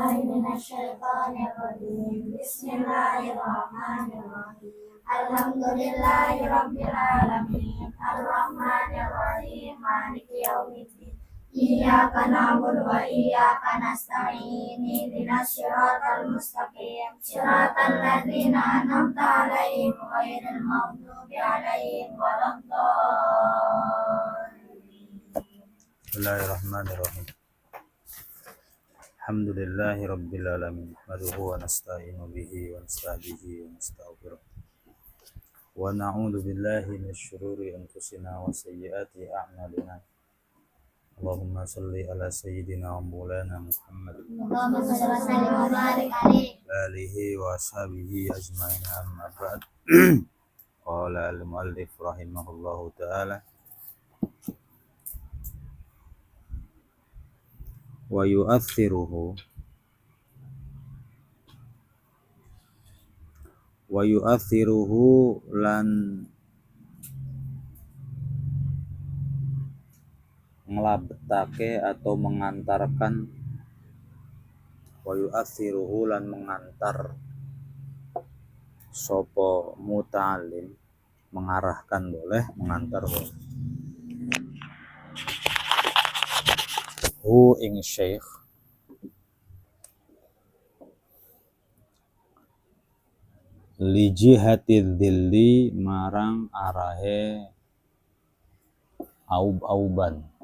Bismillahirrahmanirrahim. Alhamdulillahirabbil alamin. Arrahmanirrahim. Maliki yaumiddin. Iyyaka na'budu wa iyyaka nasta'in. Ihdinas siratal mustaqim. Siratal ladzina an'amta 'alaihim ghairil maghdubi 'alaihim waladdallin. Bismillahirrahmanirrahim. Alhamdulillahi rabbil alamin. Nahmaduhu wa nasta'inu bihi wa nasta'dihi wa nastaghfiruh. Wa na'udzu billahi min syururi anfusina wa sayyiati a'malina. Allahumma shalli ala sayyidina wa maulana Muhammad Allahumma shalli wa sallim wa barik alaihi. alihi wa ashabihi ajma'in, amma ba'd. Qala al-muallif rahimahullahu ta'ala wa yu'athiruhu lan ngelabetake atau mengantarkan, wa yu'athiruhu lan mengantar sopo muta'alim, mengarahkan boleh, mengantar boleh, hu ing syekh li jihati dhilli marang arahe aub-auban.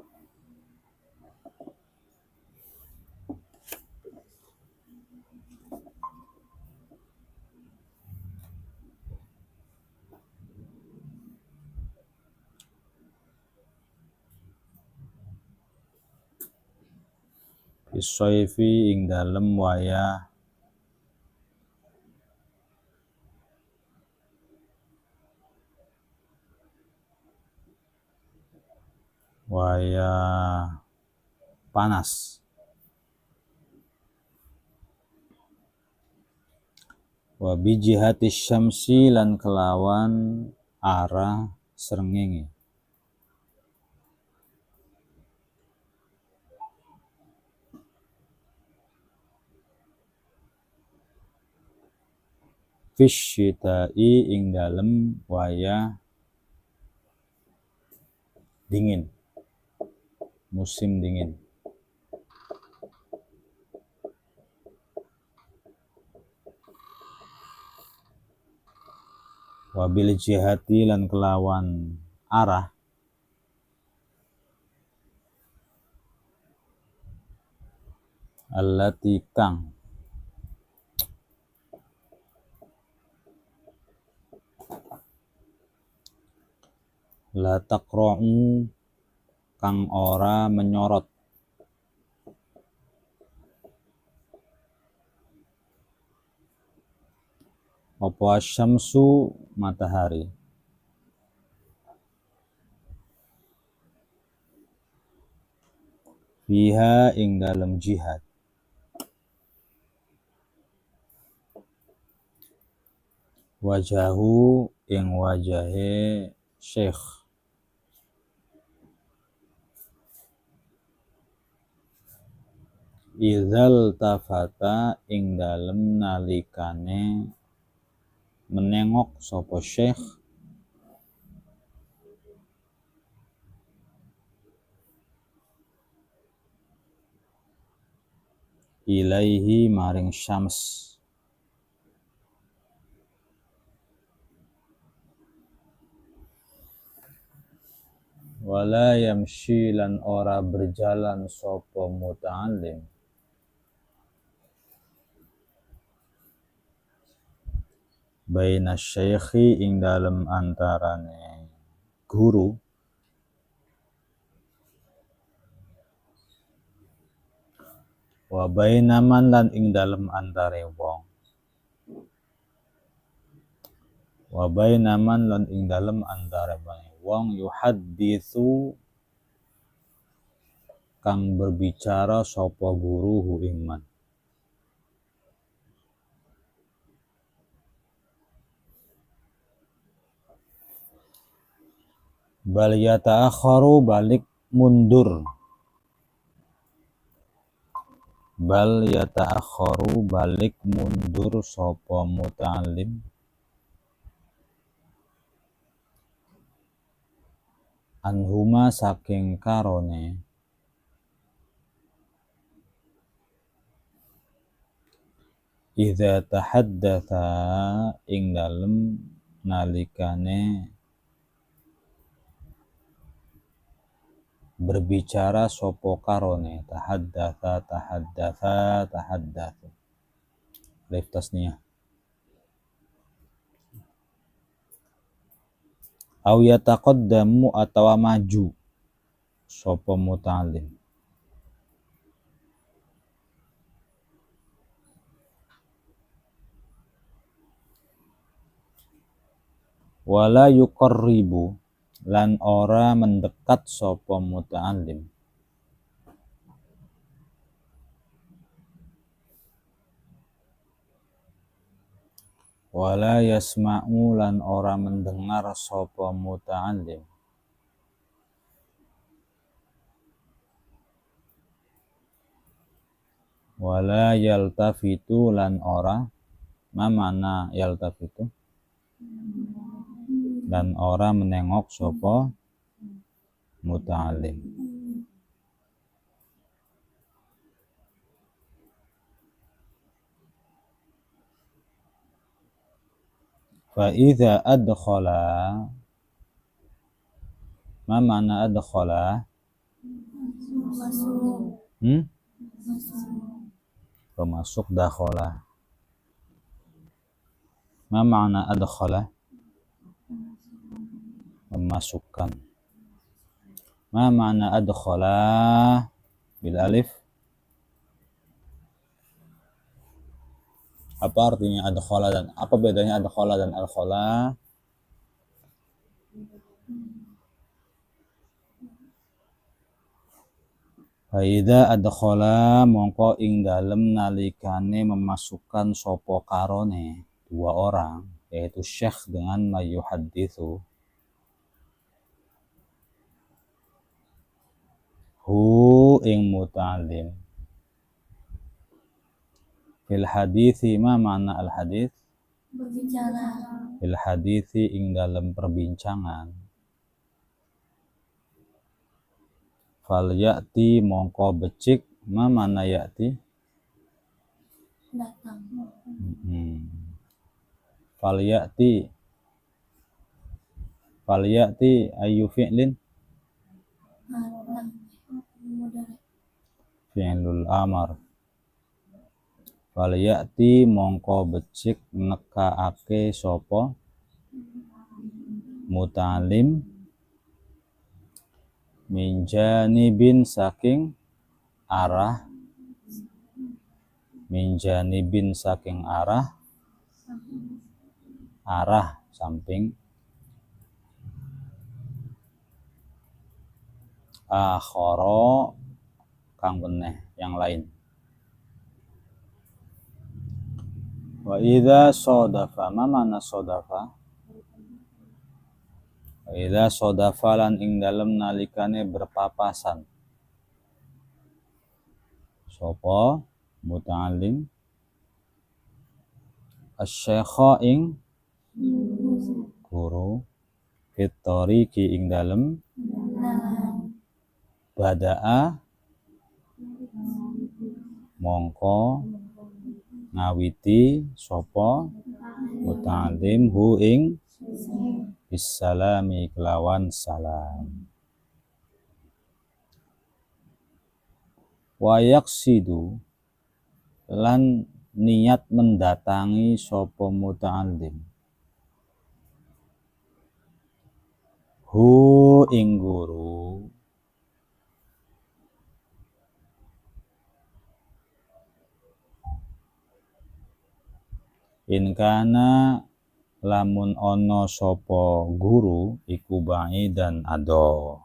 Isaifi ing dalem wayah panas, wa bijihati syamsi lan kelawan arah srengenge, fisyita'i ing dalem wayah dingin, musim dingin. Wabil jihati lan kelawan arah allati kang la taqra'u kang ora menyorot, apa asyamsu matahari, fiha ing dalem jihad, wajahu ing wajahe syekh, idzal tafata ing dalem nalikane menengok sapa syekh ilaihi maring syams, wala yamshi lan ora berjalan sapa muta'allim baina syaikhi ing dalem antarane guru wa baina man lan ing dalem antare wong, wa baina man lan ing dalem antare wong yuhadditsu kang berbicara sapa guru hu ing man, bal yata'akharu balik mundur, bal yata'akharu balik mundur sapa muta'allim anhuma saking karone idza tahaddatsa ing dalem nalikane berbicara sapa karone tahaddatsa alif tasniyah au yataqaddamu atawa maju sapa muta'allim wala yuqarribu lan ora mendekat sapa muta'allim wala yasma'u lan ora mendengar sapa muta'allim wala yaltafitu lan ora mana yaltafitu dan ora menengok sapa muta'allim fa idza adkhala mana adkhala masuk dakhala mana adkhala memasukkan mana adkhala bil alif apa artinya adkhala dan apa bedanya adkhala dan alkhala Faida adkhala mongko ing dalem nalikane memasukkan sopo karone dua orang yaitu syekh dengan mayuhaditsu hu ing muta'allim fil hadithi ma makna al hadits berbicara fil hadithi ing dalem perbincangan fal ya'ti mongko becik ma mana ya'ti datang fal ya'ti ayu fi'lin fi'lul amar fal ya'ti mongko becik nekaake sapa muta'allim min janibin saking arah samping akhara kang beneh yang lain wa idza sadafa mana sadafa wa idza sadafa lan ing dalem nalikane berpapasan sapa muta'allim asy-syaikha ing guru fitoriqi ing dalem bada'a mongko ngawiti sapa muta'allim hu ing bisalami kelawan salam wa yaqsidu lan niat mendatangi sapa muta'allim hu ing guru in kana lamun ono sapa guru iku dan ado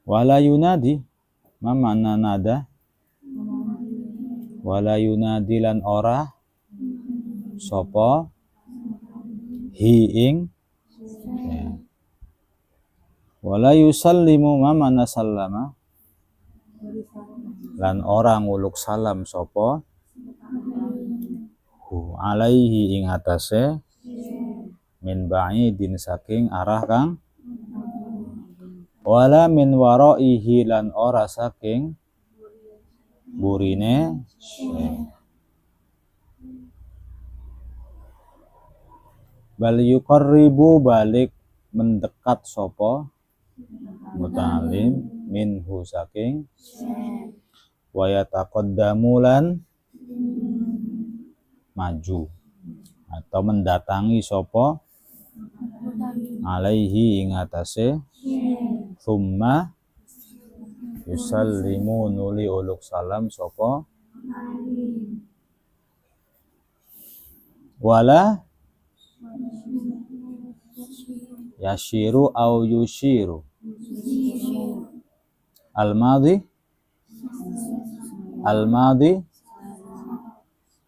wala yunadi ma makna nada wala yunadi lan ora sapa hi ing ya. Wala yusallimu ma makna sallama lan orang nguluk salam sapa hu alaihi ing atase min ba'idin saking arah kang wala min waraihi lan ora saking burine bal yuqarribu balik mendekat sapa mutalim minhu saking wa yataqaddamu lan maju atau mendatangi sapa alaihi ing atase thumma yusallimu nuli uluk salam sapa wala yashiru au yushiru al-madhi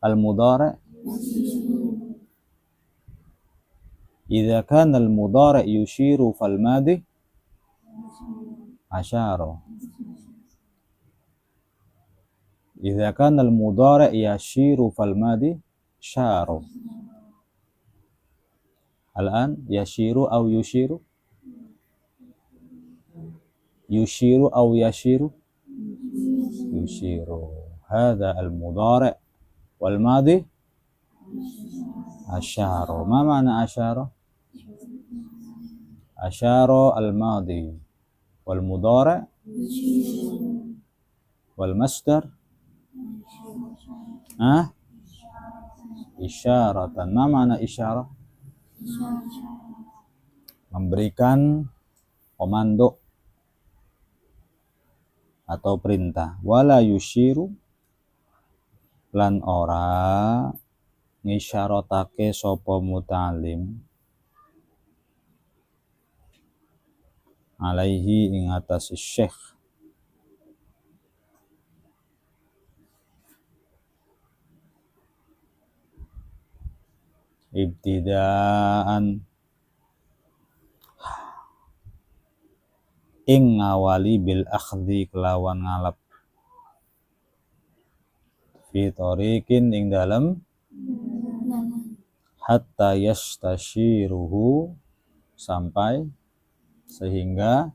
al-mudhari idza kana al-mudhari yushiru fal madhi asyara idza kana al-mudhari yashiru fal madhi syara al-an yashiru au yushiru yushiru au yashiru yushiru hadha al-mudhari wal madhi asyara ma ma'na asyara asyara al-madhi wal mudhari wal masdar isyaratan ma ma'na isyarah memberikan komando atau perintah wala yushiru lan ora ngisyaratake sapa mutalim alaihi ing atas syekh ibtidaan ing ngawali bil akhdhi kelawan ngalap fi tariqin ing dalem hatta yastashiruhu sampai sehingga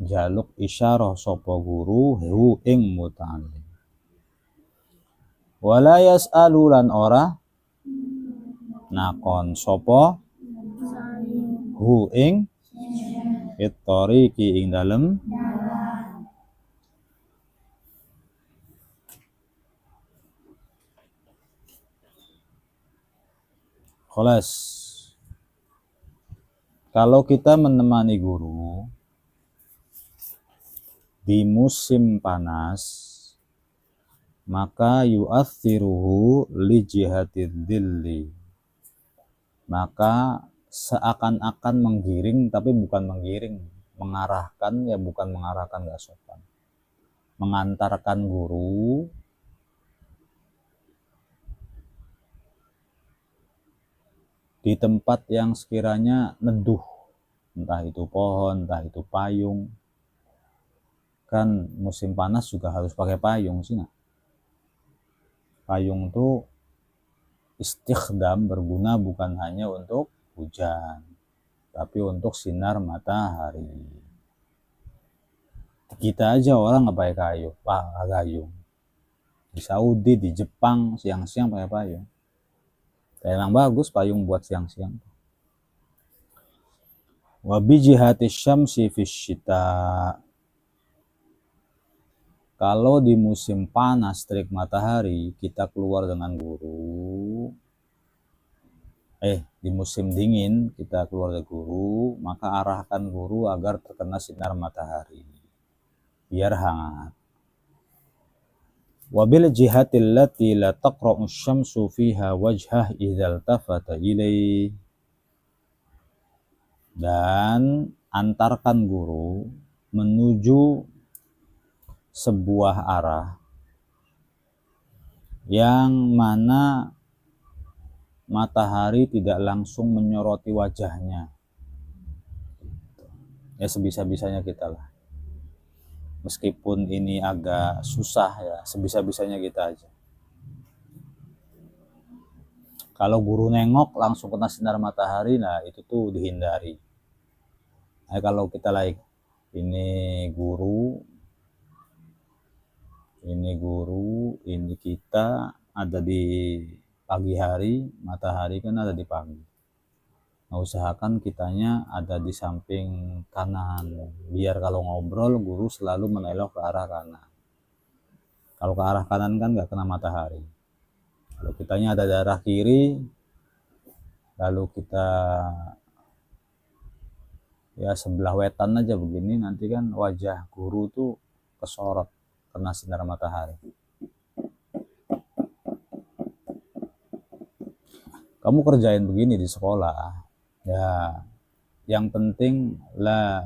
jaluk isyarah sapa guru hu ing muta'allim wala yas'alu lan ora nakon sapa hu ing tariqi ing dalem khalas. Kalau kita menemani guru di musim panas maka yu'athiruhu li jihatid dhilli maka seakan-akan menggiring tapi bukan menggiring, mengarahkan ya bukan mengarahkan, gak sopan, mengantarkan guru di tempat yang sekiranya neduh, entah itu pohon, entah itu payung. Kan musim panas juga harus pakai payung sih, nggak? Payung itu istikhdam, berguna bukan hanya untuk hujan, tapi untuk sinar matahari. Kita aja orang nggak pakai gayung. Di Saudi, di Jepang, siang-siang pakai payung. Emang bagus payung buat siang-siang. Wa bi jihati syamsi fi syita. Kalau di musim panas terik matahari kita keluar dengan guru. Di musim dingin kita keluar dengan guru, maka arahkan guru agar terkena sinar matahari biar hangat. Wabil jihatil lati la taqra'u syamsu fiha wajhah idzal tafata ilai. Dan antarkan guru menuju sebuah arah yang mana matahari tidak langsung menyoroti wajahnya. Ya sebisa-bisanya kita lah. meskipun ini agak susah ya, sebisa-bisanya kita aja. Kalau guru nengok langsung kena sinar matahari, nah itu tuh dihindari. Nah, kalau kita ini guru, ini kita ada di pagi hari, matahari kan ada di pagi. Nah, usahakan kitanya ada di samping kanan, biar kalau ngobrol guru selalu menelok ke arah kanan. Kalau ke arah kanan kan nggak kena matahari. Kalau kitanya ada darah kiri, lalu kita ya sebelah wetan aja begini, nanti kan wajah guru tuh kesorot kena sinar matahari. Kamu kerjain begini di sekolah ya, yang penting la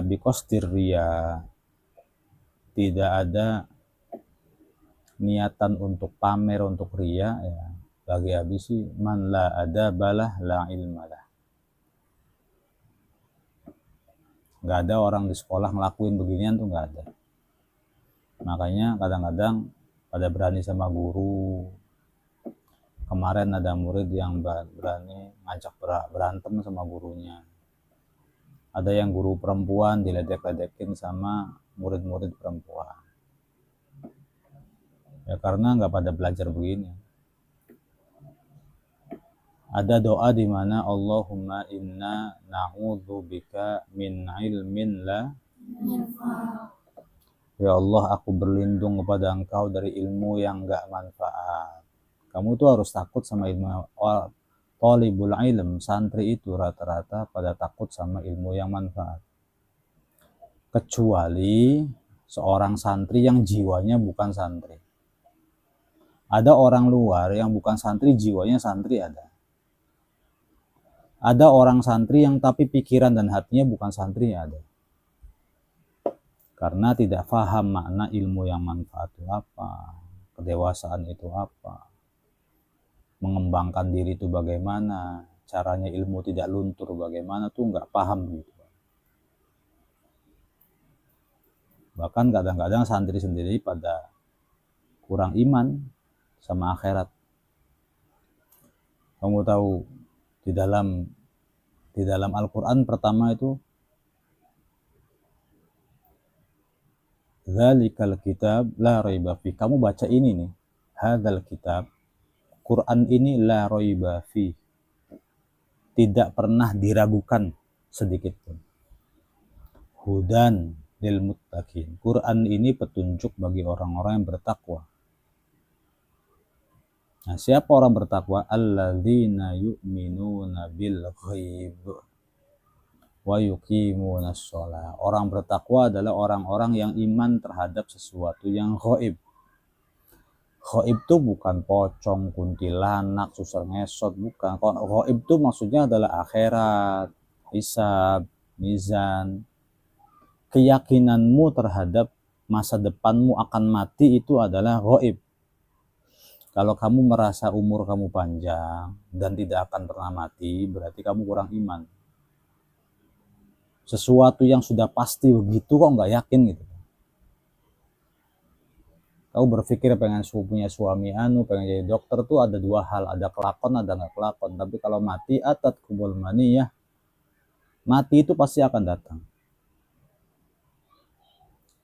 bikosdir ria, tidak ada niatan untuk pamer, untuk ria ya. Bagi habis sih man la ada balah la ilmalah. Nggak ada orang di sekolah ngelakuin beginian tuh, nggak ada. Makanya kadang-kadang pada berani sama guru. Kemarin ada murid yang berani ngajak berantem sama gurunya. Ada yang guru perempuan diledek-ledekin sama murid-murid perempuan. Ya karena nggak pada belajar begini. Ada doa di mana Allahumma inna na'udzubika min ilmin la. Ya Allah, aku berlindung kepada Engkau dari ilmu yang nggak manfaat. Kamu tuh harus takut sama ilmu. Thalibul ilm, santri itu rata-rata pada takut sama ilmu yang manfaat. Kecuali seorang santri yang jiwanya bukan santri. Ada orang luar yang bukan santri, jiwanya santri ada. Ada orang santri yang tapi pikiran dan hatinya bukan santri, ada. Karena tidak paham makna ilmu yang manfaat itu apa, kedewasaan itu apa, mengembangkan diri itu bagaimana, caranya ilmu tidak luntur bagaimana, tuh nggak paham gitu. Bahkan kadang-kadang santri sendiri pada kurang iman sama akhirat. Kamu tahu di dalam Al-Quran pertama itu Dzalikal kitab la raiba fi. Kamu baca ini nih, hadzal kitab, Quran ini la raiba fi, tidak pernah diragukan sedikit pun. Hudan lil muttaqin. Quran ini petunjuk bagi orang-orang yang bertakwa. Nah, siapa orang bertakwa? Alladzina yu'minuna bil ghaib wa yuqimunas shalah. Orang bertakwa adalah orang-orang yang iman terhadap sesuatu yang ghaib. Ghaib itu bukan pocong, kuntilanak, susar ngesot, bukan. Ghaib itu maksudnya adalah akhirat, hisab, mizan. Keyakinanmu terhadap masa depanmu akan mati itu adalah ghaib. Kalau kamu merasa umur kamu panjang dan tidak akan pernah mati, berarti kamu kurang iman. Sesuatu yang sudah pasti begitu kok nggak yakin gitu. Kamu berpikir pengen punya suami pengen jadi dokter tuh ada dua hal, ada kelakon, ada nggak kelakon. Tapi kalau mati atat kubul maniyah, mati itu pasti akan datang.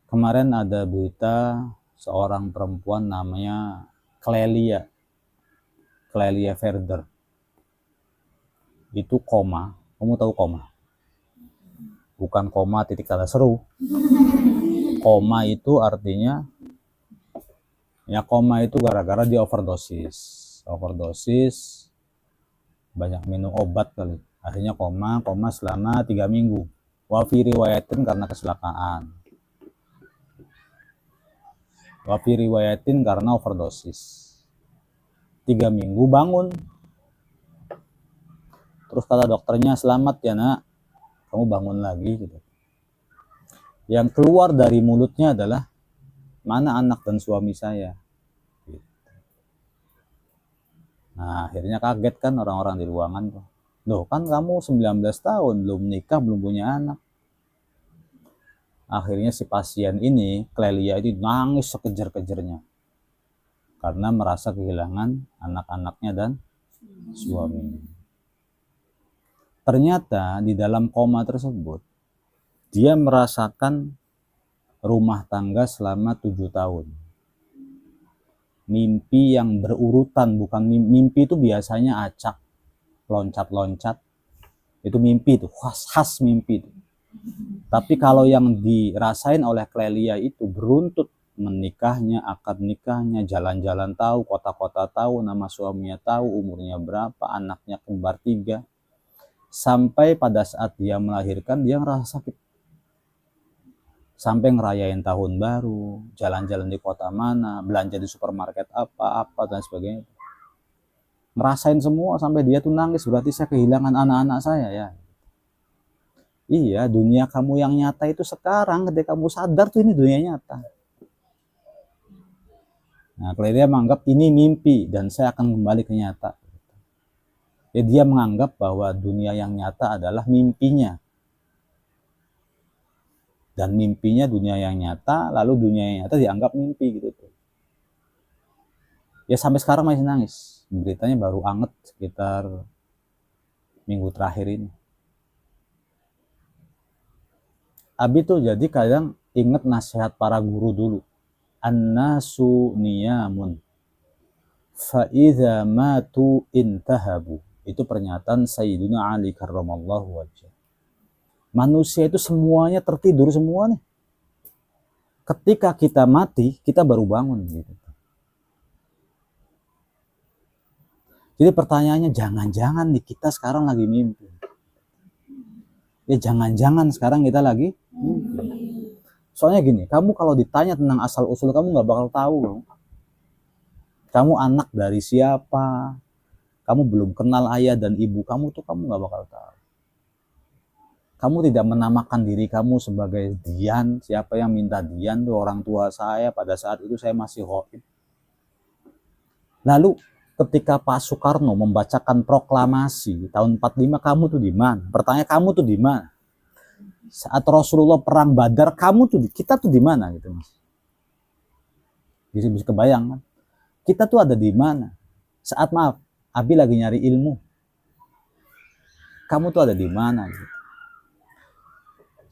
Kemarin ada berita seorang perempuan namanya Clelia Verder. Itu koma. Kamu tahu koma? Bukan koma titik tanda seru. Koma itu artinya, ya koma itu gara-gara dia overdosis, banyak minum obat kali. Akhirnya koma selama 3 minggu. Wafi riwayatin karena kecelakaan. Wafi riwayatin karena overdosis. 3 minggu bangun. Terus kata dokternya, selamat ya nak, kamu bangun lagi gitu. Yang keluar dari mulutnya adalah, mana anak dan suami saya gitu. Nah akhirnya kaget kan orang-orang di ruangan tuh. Loh kan kamu 19 tahun belum nikah, belum punya anak. Akhirnya si pasien ini, Clelia itu nangis sekejar-kejarnya karena merasa kehilangan anak-anaknya dan suaminya. Ternyata di dalam koma tersebut dia merasakan rumah tangga selama 7 tahun. Mimpi yang berurutan, bukan mimpi itu biasanya acak, loncat-loncat. Itu mimpi itu, khas mimpi itu. Tapi kalau yang dirasain oleh Clelia itu beruntut, menikahnya, akad nikahnya, jalan-jalan tahu, kota-kota tahu, nama suaminya tahu, umurnya berapa, anaknya kembar 3. Sampai pada saat dia melahirkan, dia ngerasa sakit. Sampai ngerayain tahun baru, jalan-jalan di kota mana, belanja di supermarket apa, dan sebagainya. Ngerasain semua sampai dia tuh nangis, berarti saya kehilangan anak-anak saya ya. Iya, dunia kamu yang nyata itu sekarang ketika kamu sadar tuh ini dunia nyata. Nah, Clelia menganggap ini mimpi dan saya akan kembali ke nyata. Ya, dia menganggap bahwa dunia yang nyata adalah mimpinya. Dan mimpinya dunia yang nyata, lalu dunia yang nyata dianggap mimpi gitu tuh. Ya sampai sekarang masih nangis. Beritanya baru anget sekitar minggu terakhir ini. Abi tuh jadi kadang inget nasihat para guru dulu. An-nasu niyamun fa-idza matu intahabu. Itu pernyataan Sayyidina Ali karramallahu wajhah. Manusia itu semuanya tertidur semua nih. Ketika kita mati, kita baru bangun gitu. Jadi pertanyaannya jangan-jangan nih kita sekarang lagi mimpi. Ya jangan-jangan sekarang kita lagi mimpi. Soalnya gini, kamu kalau ditanya tentang asal usul kamu nggak bakal tahu. Kamu anak dari siapa? Kamu belum kenal ayah dan ibu kamu tuh kamu nggak bakal tahu. Kamu tidak menamakan diri kamu sebagai Dian. Siapa yang minta Dian tuh orang tua saya pada saat itu saya masih ghaib. Lalu ketika Pak Soekarno membacakan proklamasi tahun 45 kamu tuh di mana? Pertanyaan kamu tuh di mana? Saat Rasulullah perang Badar kamu tuh kita tuh di mana gitu Mas? Bisa kebayang kan? Kita tuh ada di mana? Saat maaf, Abi lagi nyari ilmu. Kamu tuh ada di mana gitu?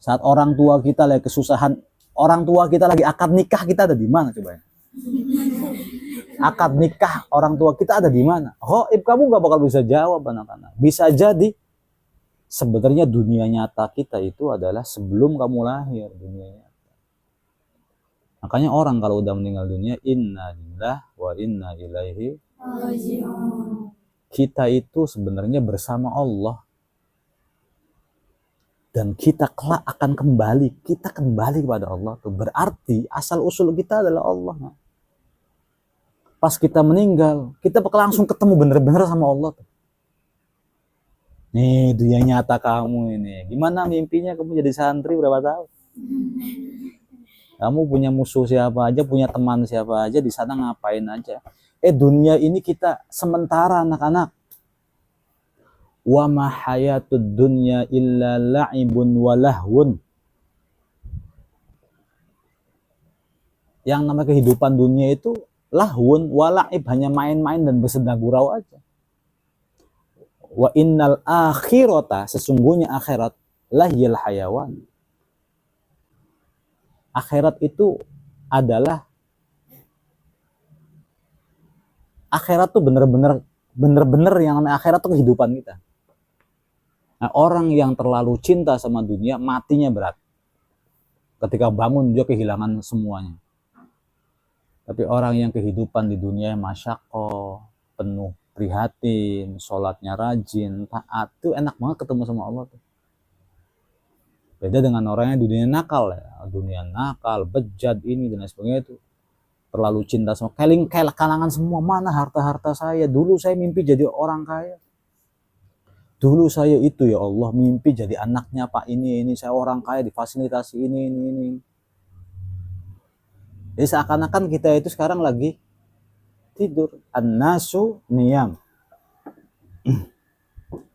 Saat orang tua kita lagi kesusahan, orang tua kita lagi akad nikah, kita ada di mana coba ya? Akad nikah orang tua kita ada di mana? Ghaib kamu gak bakal bisa jawab anak-anak. Bisa jadi sebenarnya dunia nyata kita itu adalah sebelum kamu lahir dunia nyata. Makanya orang kalau udah meninggal dunia, inna lillahi wa inna ilaihi raji'un. Kita itu sebenarnya bersama Allah. Dan kita kelak akan kembali, kita kembali kepada Allah tuh. Berarti asal usul kita adalah Allah. Nah. Pas kita meninggal, kita bakal langsung ketemu bener-bener sama Allah tuh. Nih dunia nyata kamu ini. Gimana mimpinya kamu jadi santri berapa tahun? Kamu punya musuh siapa aja, punya teman siapa aja, di sana ngapain aja. Dunia ini kita sementara anak-anak. Wa ma hayatud dunya illa la'ibun wa lahwun. Yang namanya kehidupan dunia itu lahwun wa la'ib, hanya main-main dan bersenda gurau aja. Wa innal akhirata, sesungguhnya akhirat lahyil hayawan. Akhirat itu adalah akhirat tuh bener-bener yang namanya akhirat tuh kehidupan kita. Nah, orang yang terlalu cinta sama dunia matinya berat. Ketika bangun dia kehilangan semuanya. Tapi orang yang kehidupan di dunia masyaqqah, penuh prihatin, sholatnya rajin, taat, tuh enak banget ketemu sama Allah tuh. Beda dengan orang yang dunia nakal ya, dunia nakal, bejat ini dan lain sebagainya itu. Terlalu cinta sama kalangan semua, mana harta-harta saya, dulu saya mimpi jadi orang kaya. Dulu saya itu ya Allah mimpi jadi anaknya Pak ini saya orang kaya difasilitasi ini. Jadi seakan-akan kita itu sekarang lagi tidur. An-nasu niyam.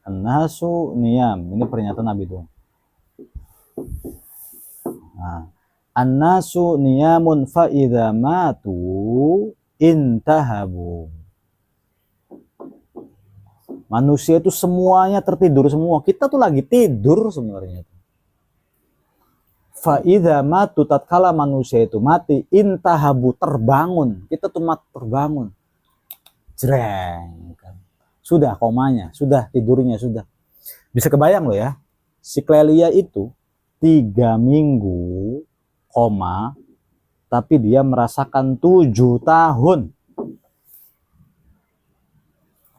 An-nasu niyam. Ini pernyataan Nabi itu. Nah, An-nasu niyamun fa idza matu intahabu. Manusia itu semuanya tertidur semua. Kita tuh lagi tidur sebenarnya. Fa idza matu, tatkala manusia itu mati, intahabu, terbangun. Kita tuh terbangun. Jreng. Sudah komanya, sudah tidurnya, sudah. Bisa kebayang loh ya. Si Clelia itu 3 minggu koma, tapi dia merasakan 7 tahun.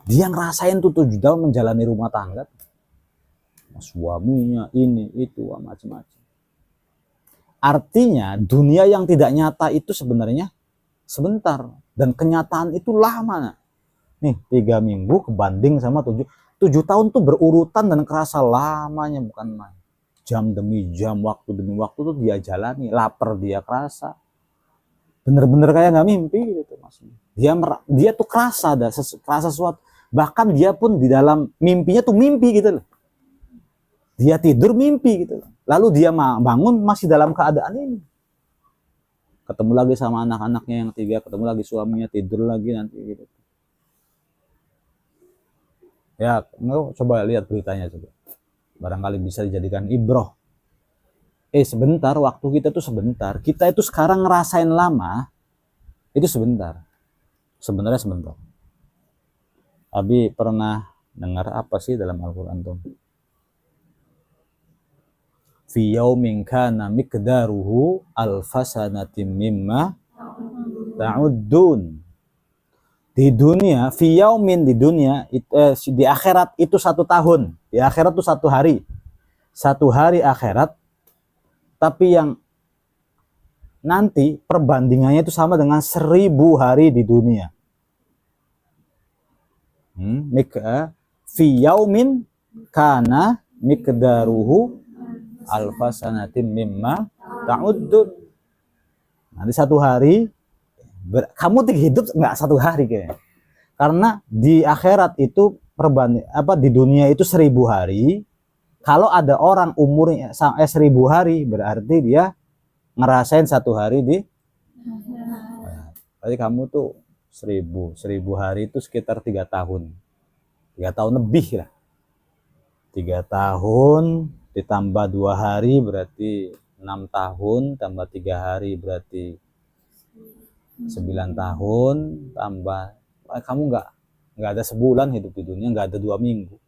Dia ngerasain tuh 7 tahun menjalani rumah tangga. Suaminya ini, itu, macam-macam. Artinya dunia yang tidak nyata itu sebenarnya sebentar. Dan kenyataan itu lama. Nih 3 minggu kebanding sama 7 tahun tuh berurutan dan kerasa lamanya, bukan main. Jam demi jam, waktu demi waktu tuh dia jalani, lapar dia kerasa, bener-bener kayak nggak mimpi gitu maksudnya. Dia tuh kerasa sesuatu, bahkan dia pun di dalam mimpinya tuh mimpi gitu loh. Dia tidur mimpi gitu loh. Lalu dia bangun masih dalam keadaan ini. Ketemu lagi sama anak-anaknya yang 3, ketemu lagi suaminya, tidur lagi nanti gitu. Ya, coba lihat beritanya coba. Barangkali bisa dijadikan ibroh. Sebentar, waktu kita tuh sebentar. Kita itu sekarang ngerasain lama, itu sebentar. Sebenarnya sebentar. Abi pernah dengar apa sih dalam Al-Quran tuh? Fi yaumin kana miqdaruhu alfasanatim mimma ta'uddun. Di dunia, fi yaumin, di dunia, di akhirat itu 1 tahun. Di akhirat itu 1 hari. 1 hari akhirat, tapi yang nanti perbandingannya itu sama dengan 1000 hari di dunia. Fi yaumin kana miqdaruhu alfasanatim mimma ta'uddun. Nanti 1 hari, kamu hidup nggak 1 hari kayaknya. Karena di akhirat itu di dunia itu 1000 hari. Kalau ada orang umurnya 1000 hari, berarti dia ngerasain 1 hari di. Berarti kamu tuh 1000 hari itu sekitar 3 tahun. 3 tahun lebih lah. 3 tahun ditambah 2 hari berarti 6 tahun, tambah 3 hari berarti 9 tahun, tambah kamu nggak ada sebulan hidup di dunia, nggak ada 2 minggu.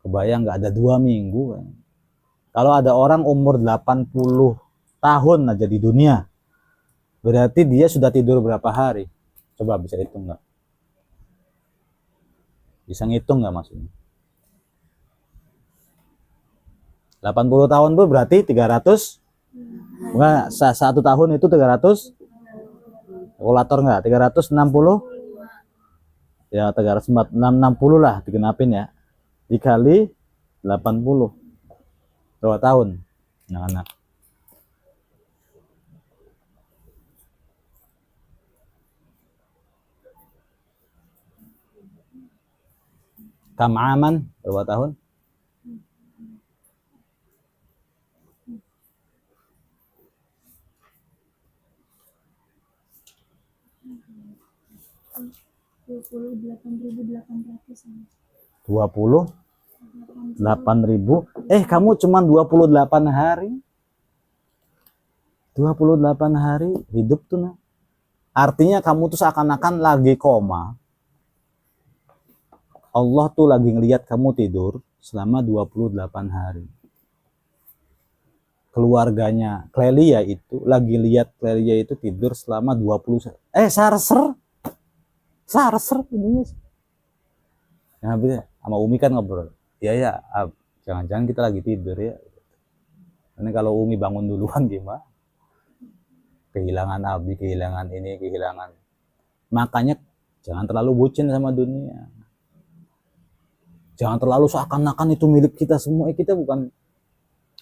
Kebayang nggak ada 2 minggu kan? Kalau ada orang umur 80 tahun aja di dunia, berarti dia sudah tidur berapa hari? Coba bisa hitung nggak? Bisa ngitung nggak maksudnya? 80 tahun itu berarti 300. Enggak, 1 tahun itu 300. Kalkulator enggak? 360. Ya 360 lah digenapin ya. Dikali 80. Berapa tahun? Anak-anak. Kam aman? Berapa tahun? $28.800. 28.000. Kamu cuma 28 hari. 28 hari hidup tuh nah. Artinya kamu tuh seakan-akan lagi koma. Allah tuh lagi ngelihat kamu tidur selama 28 hari. Keluarganya Clelia itu lagi lihat Clelia itu tidur selama 20. Sarser ini. Nah, sama Umi kan ngobrol. Ya, jangan-jangan kita lagi tidur ya. Karena kalau Umi bangun duluan gimana? Kehilangan Abi, kehilangan ini, kehilangan. Makanya jangan terlalu bucin sama dunia. Jangan terlalu seakan-akan itu milik kita semua. Kita bukan,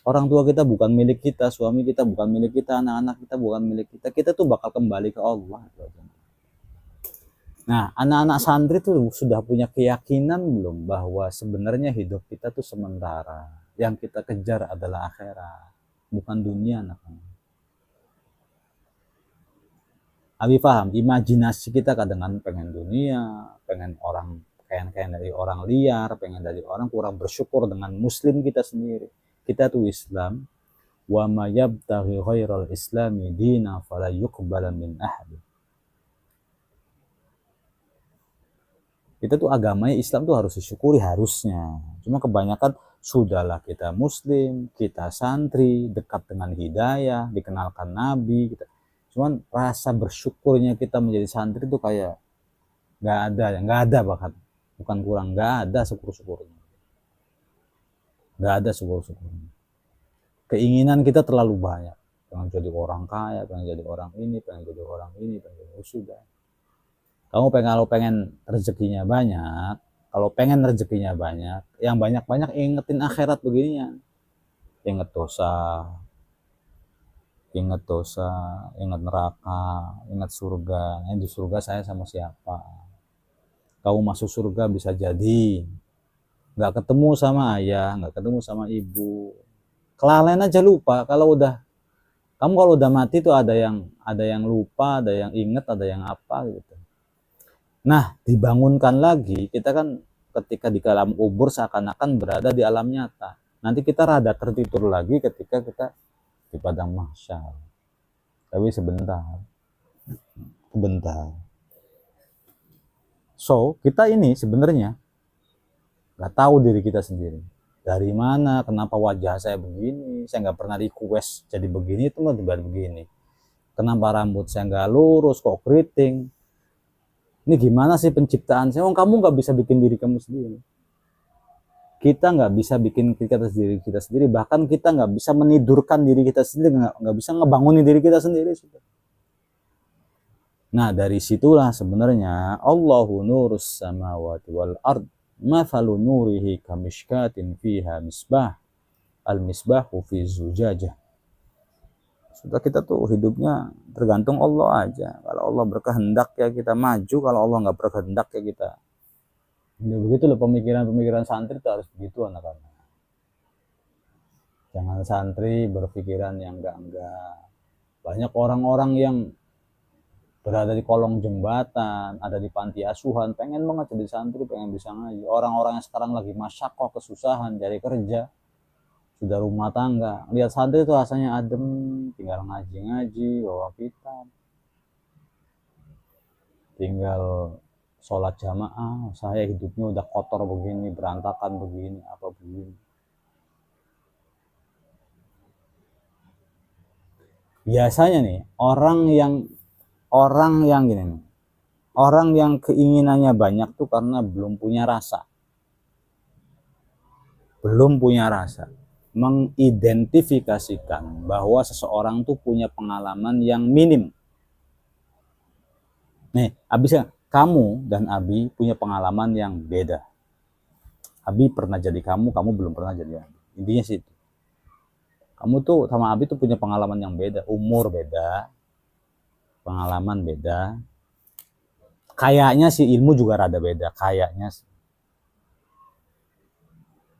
orang tua kita bukan milik kita, suami kita bukan milik kita, anak-anak kita bukan milik kita. Kita tuh bakal kembali ke Allah. Nah, anak-anak santri tuh sudah punya keyakinan belum bahwa sebenarnya hidup kita tuh sementara. Yang kita kejar adalah akhirat, bukan dunia, anak-anak. Abi paham, imajinasi kita kadang pengen dunia, pengen orang, pengen dari orang liar, pengen dari orang, kurang bersyukur dengan muslim kita sendiri. Kita tuh Islam, wa ma yabtaghi ghairal islami dina fala yuqbala min ahad. Kita tuh agamanya Islam tuh harus disyukuri harusnya. Cuma kebanyakan sudahlah kita muslim, kita santri, dekat dengan hidayah, dikenalkan nabi, kita. Cuman rasa bersyukurnya kita menjadi santri itu kayak nggak ada bahkan, bukan kurang, nggak ada syukur-syukurnya, nggak ada syukur-syukurnya. Keinginan kita terlalu banyak, pengen jadi orang kaya, pengen jadi orang ini, pengen jadi orang ini, pengen jadi sudah. Kamu kalau pengen rezekinya banyak, kalau pengen rezekinya banyak, yang banyak-banyak ingetin akhirat beginian, inget dosa, ingat neraka, ingat surga. Di surga saya sama siapa? Kamu masuk surga bisa jadi nggak ketemu sama ayah, nggak ketemu sama ibu. Kelalaian aja lupa. Kamu kalau udah mati tuh ada yang lupa, ada yang inget, ada yang apa gitu. Nah, dibangunkan lagi, kita kan ketika di alam kubur seakan-akan berada di alam nyata. Nanti kita rada tertidur lagi ketika kita di padang mahsyar. Tapi sebentar. So, kita ini sebenarnya nggak tahu diri kita sendiri. Dari mana, kenapa wajah saya begini? Saya nggak pernah request jadi begini, itu tiba-tiba begini. Kenapa rambut saya nggak lurus, kok keriting? Ini gimana sih penciptaan saya? Kamu nggak bisa bikin diri kamu sendiri. Kita nggak bisa bikin diri kita sendiri, bahkan kita nggak bisa menidurkan diri kita sendiri, nggak bisa ngebangunin diri kita sendiri. Nah, dari situlah sebenarnya Allahu nurus samawati wal ard, mathalu nurihi kamishkatin fiha misbah, al misbahu fi zujajah. Sudah, kita tuh hidupnya tergantung Allah aja. Kalau Allah berkehendak ya kita maju, kalau Allah nggak berkehendak ya kita. Ya begitu loh pemikiran santri itu harus begitu anak-anak. Jangan santri berpikiran yang enggak. Banyak orang-orang yang berada di kolong jembatan, ada di panti asuhan, pengen banget jadi santri, pengen bisa ngaji. Orang-orang yang sekarang lagi masyakoh, kesusahan, cari kerja, sudah rumah tangga. Lihat santri itu rasanya adem, tinggal ngaji-ngaji, bawa kitab. Tinggal sholat jamaah, saya hidupnya udah kotor begini, berantakan begini, apa begini. Biasanya nih, orang yang gini nih, orang yang keinginannya banyak tuh karena belum punya rasa. Mengidentifikasikan bahwa seseorang tuh punya pengalaman yang minim. Nih, abisnya kamu dan Abi punya pengalaman yang beda. Abi pernah jadi kamu belum pernah jadi Abi. Intinya sih itu. Kamu tuh sama Abi tuh punya pengalaman yang beda, umur beda, pengalaman beda. Kayaknya sih ilmu juga rada beda, kayaknya sih.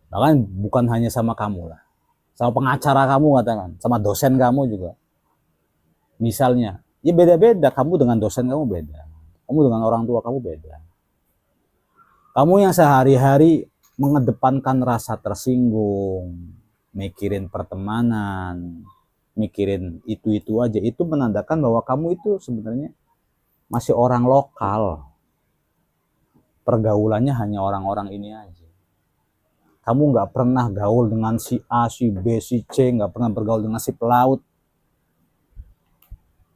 Bahkan bukan hanya sama kamu lah, sama pengacara kamu katakan, sama dosen kamu juga. Misalnya, ya beda-beda, kamu dengan dosen kamu beda. Kamu dengan orang tua kamu beda. Kamu yang sehari-hari mengedepankan rasa tersinggung, mikirin pertemanan, mikirin itu aja, itu menandakan bahwa kamu itu sebenarnya masih orang lokal. Pergaulannya hanya orang-orang ini aja. Kamu nggak pernah gaul dengan si A, si B, si C, nggak pernah bergaul dengan si pelaut.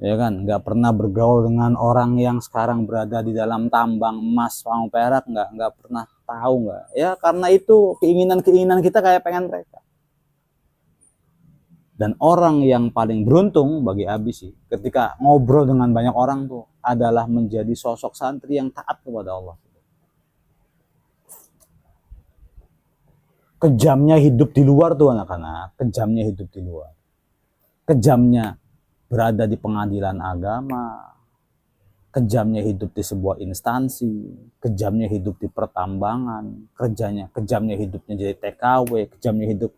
Ya kan, nggak pernah bergaul dengan orang yang sekarang berada di dalam tambang emas, pamong perak, nggak pernah tahu nggak? Ya karena itu keinginan kita kayak pengen mereka. Dan orang yang paling beruntung bagi Abi sih, ketika ngobrol dengan banyak orang tuh, adalah menjadi sosok santri yang taat kepada Allah. Kejamnya hidup di luar tuh anak-anak, kejamnya hidup di luar. Kejamnya berada di pengadilan agama, kejamnya hidup di sebuah instansi, kejamnya hidup di pertambangan, kejamnya hidupnya jadi TKW, kejamnya hidup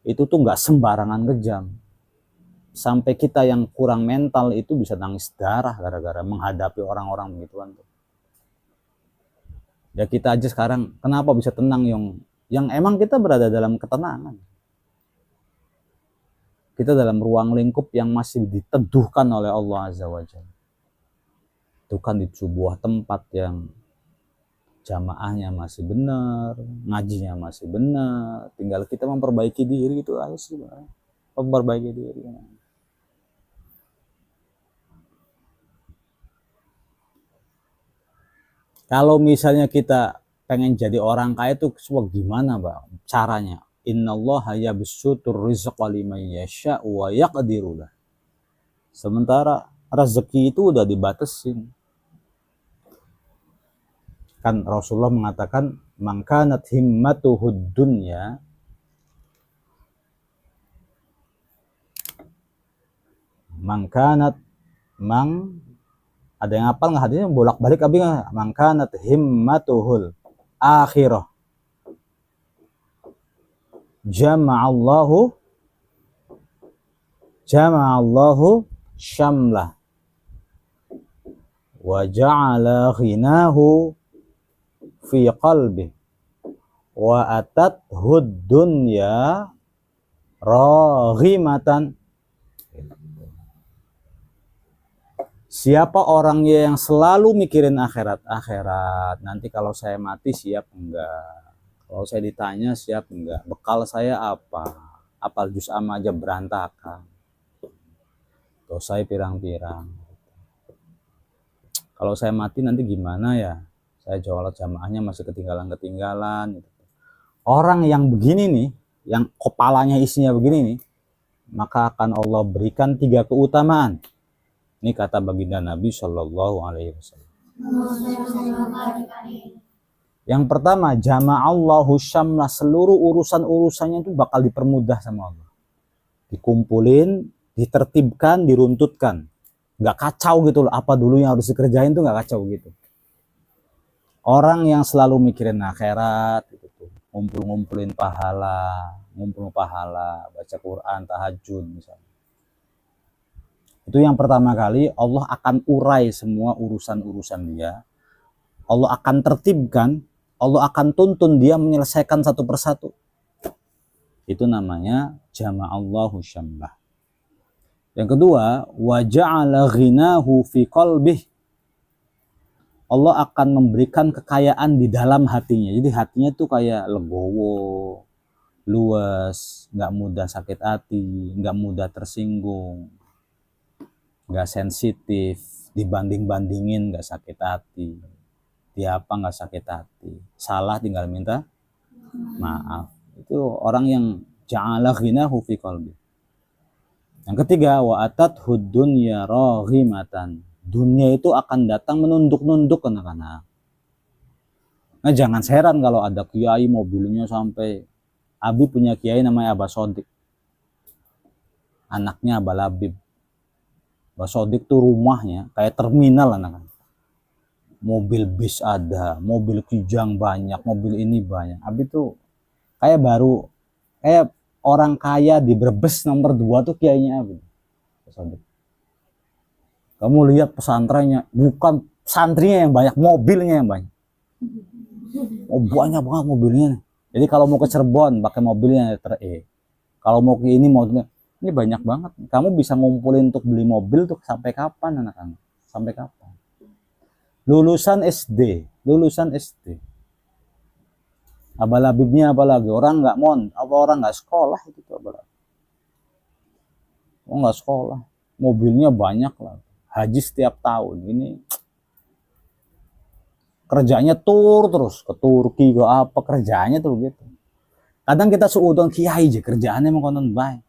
itu tuh nggak sembarangan kejam. sampai kita yang kurang mental itu bisa nangis darah gara-gara menghadapi orang-orang begituan tuh. Ya kita aja sekarang kenapa bisa tenang yang emang kita berada dalam ketenangan. Kita dalam ruang lingkup yang masih diteduhkan oleh Allah Azza wa Jalla. Itu kan di sebuah tempat yang jamaahnya masih benar, ngajinya masih benar, tinggal kita memperbaiki diri itu aja sih, memperbaiki diri. Kalau misalnya kita pengen jadi orang kaya itu semua gimana, Mbak? Caranya? Innallaha yabsutur rizqa liman yasha' wa yaqdiru lah. Sementara rezeki itu udah dibatasin. Kan Rasulullah mengatakan man kanat himmatuhud dunya ada yang hafal nggak hadisnya bolak-balik abi nggak? Man kanat himmatuhul akhirah jama'allahu syamlah wa ja'ala ghinahu fi qalbi wa atathud dunya raghimatan. Siapa orangnya yang selalu mikirin akhirat, nanti kalau saya mati siap enggak, kalau saya ditanya siap enggak, bekal saya apa, apal juz amma aja berantakan, dosa saya pirang-pirang, kalau saya mati nanti gimana ya, saya sholat jamaahnya masih ketinggalan. Orang yang begini nih, yang kepalanya isinya begini nih, maka akan Allah berikan 3 keutamaan. Ini kata baginda Nabi Shallallahu Alaihi Wasallam. Yang pertama, jama'allahu syamlah, seluruh urusannya itu bakal dipermudah sama Allah. Dikumpulin, ditertibkan, diruntutkan. Nggak kacau gitu loh, apa dulu yang harus dikerjain tuh nggak kacau gitu. Orang yang selalu mikirin akhirat, gitu, ngumpulin pahala, baca Quran, tahajud misalnya. Itu yang pertama kali, Allah akan urai semua urusan-urusan dia. Allah akan tertibkan, Allah akan tuntun dia menyelesaikan satu persatu. Itu namanya jama'allahu syamlah. Yang kedua, wa ja'ala ghinahu fi qalbih. Allah akan memberikan kekayaan di dalam hatinya. Jadi hatinya tuh kayak legowo, luas, nggak mudah sakit hati, nggak mudah tersinggung, nggak sensitif, dibanding-bandingin nggak sakit hati, apa nggak sakit hati, salah tinggal minta maaf. Itu orang yang ja'ala ghinahu fi qalbi. Yang ketiga, wa atathud dunya raghimatan. Dunia itu akan datang menunduk-nunduk anak-anak. Nah, jangan heran kalau ada kiai mobilnya sampai, Abi punya kiai namanya Abah Sodik, anaknya Abah Labib. Abah Sodik tuh rumahnya kayak terminal anak-anak. Mobil bis ada, mobil kijang banyak, mobil ini banyak. Abi tuh kayak orang kaya di Brebes nomor 2 tuh kiainya Abi. Sodik. Kamu lihat pesantrennya, bukan santrinya yang banyak, mobilnya yang banyak. Oh, banyak banget mobilnya. Jadi kalau mau ke Cirebon pakai mobilnya letter E. Kalau mau ke ini ini banyak banget. Kamu bisa ngumpulin untuk beli mobil tuh sampai kapan anak-anak? Sampai kapan? Lulusan SD. Abah Labibnya apalagi orang nggak sekolah itu tuh Abah Labib. Oh, nggak sekolah, mobilnya banyak lah. Haji setiap tahun ini kerjanya terus ke Turki ke apa, kerjanya tuh gitu. Kadang kita seudon kiai aja kerjaannya emang konten baik,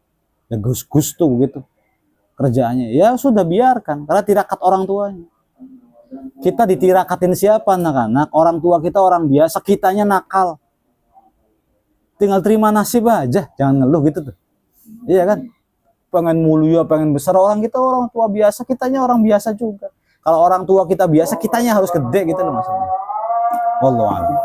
ya gus tuh gitu kerjaannya. Ya sudah biarkan, karena tirakat orang tuanya. Kita ditirakatin siapa anak-anak? Orang tua kita orang biasa, kitanya nakal. Tinggal terima nasib aja, jangan ngeluh gitu tuh. Iya kan? Pengen mulia, pengen besar, orang tua biasa, kitanya orang biasa juga. Kalau orang tua kita biasa, kitanya harus gede gitu loh maksudnya. Wallahu a'lam.